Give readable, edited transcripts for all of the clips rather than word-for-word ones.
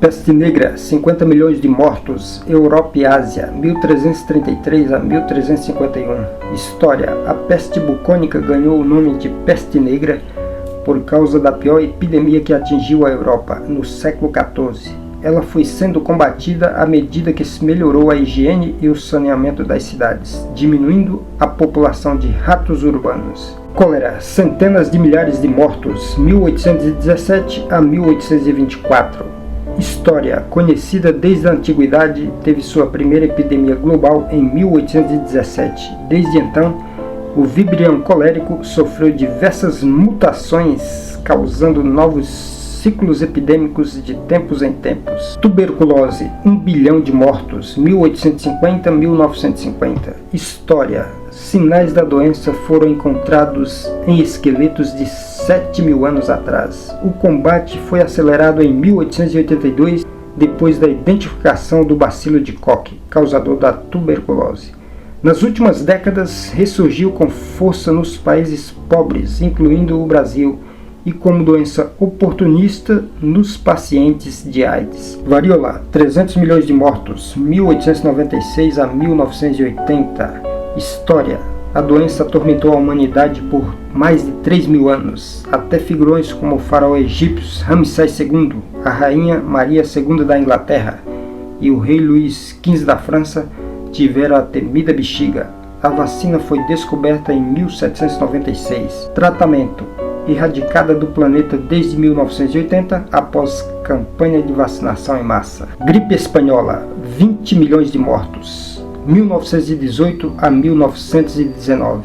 Peste negra, 50 milhões de mortos, Europa e Ásia, 1333 a 1351. História: a peste bubônica ganhou o nome de peste negra por causa da pior epidemia que atingiu a Europa no século XIV. Ela foi sendo combatida à medida que se melhorou a higiene e o saneamento das cidades, diminuindo a população de ratos urbanos. Cólera, centenas de milhares de mortos, 1817 a 1824. História: conhecida desde a antiguidade, teve sua primeira epidemia global em 1817. Desde então, o vibrião colérico sofreu diversas mutações, causando novos ciclos epidêmicos de tempos em tempos. Tuberculose, 1 bilhão de mortos, 1850 a 1950. História: sinais da doença foram encontrados em esqueletos de 7.000 anos atrás. O combate foi acelerado em 1882, depois da identificação do bacilo de Koch, causador da tuberculose. Nas últimas décadas, ressurgiu com força nos países pobres, incluindo o Brasil, e como doença oportunista nos pacientes de AIDS. Varíola, 300 milhões de mortos, 1896 a 1980. História: a doença atormentou a humanidade por mais de 3.000 anos, até figurões como o faraó egípcio Ramsés II, a rainha Maria II da Inglaterra e o rei Luís XV da França tiveram a temida bexiga. A vacina foi descoberta em 1796. Tratamento: erradicada do planeta desde 1980 após campanha de vacinação em massa. Gripe espanhola, 20 milhões de mortos, 1918 a 1919.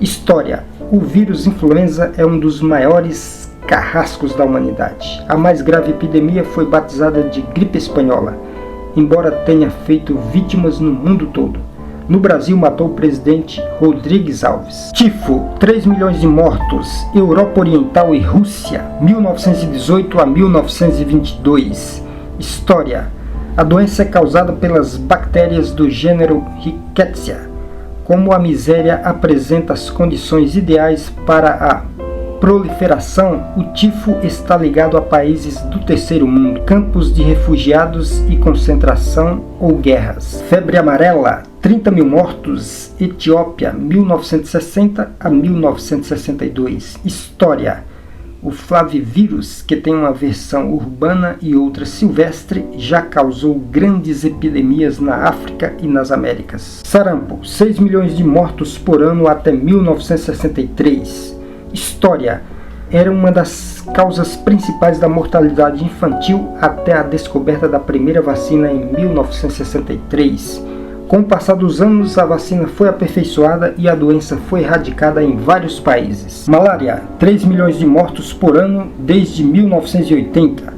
História: o vírus influenza é um dos maiores carrascos da humanidade. A mais grave epidemia foi batizada de gripe espanhola, embora tenha feito vítimas no mundo todo. No Brasil, matou o presidente Rodrigues Alves. Tifo, 3 milhões de mortos, Europa Oriental e Rússia, 1918 a 1922. História: a doença é causada pelas bactérias do gênero Rickettsia. Como a miséria apresenta as condições ideais para a proliferação, o tifo está ligado a países do terceiro mundo, campos de refugiados e concentração ou guerras. Febre amarela, 30 mil mortos, Etiópia, 1960 a 1962. História: o flavivírus, que tem uma versão urbana e outra silvestre, já causou grandes epidemias na África e nas Américas. Sarampo, 6 milhões de mortos por ano até 1963. História: era uma das causas principais da mortalidade infantil até a descoberta da primeira vacina em 1963. Com o passar dos anos, a vacina foi aperfeiçoada e a doença foi erradicada em vários países. Malária, 3 milhões de mortos por ano desde 1980.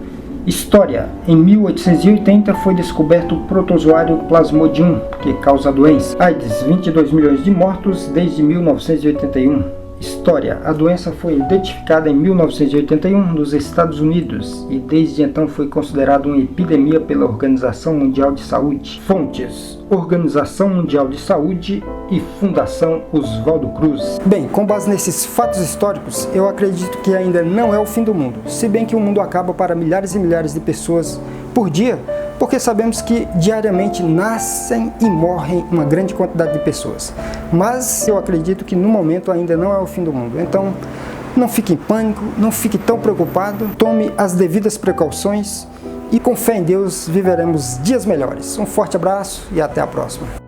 História: em 1880 foi descoberto o protozoário Plasmodium, que causa a doença. AIDS, 22 milhões de mortos desde 1981. História: a doença foi identificada em 1981 nos Estados Unidos e desde então foi considerada uma epidemia pela Organização Mundial de Saúde. Fontes: Organização Mundial de Saúde e Fundação Oswaldo Cruz. Bem, com base nesses fatos históricos, eu acredito que ainda não é o fim do mundo, se bem que o mundo acaba para milhares e milhares de pessoas por dia, porque sabemos que diariamente nascem e morrem uma grande quantidade de pessoas. Mas eu acredito que no momento ainda não é o fim do mundo. Então, não fique em pânico, não fique tão preocupado, tome as devidas precauções e com fé em Deus viveremos dias melhores. Um forte abraço e até a próxima.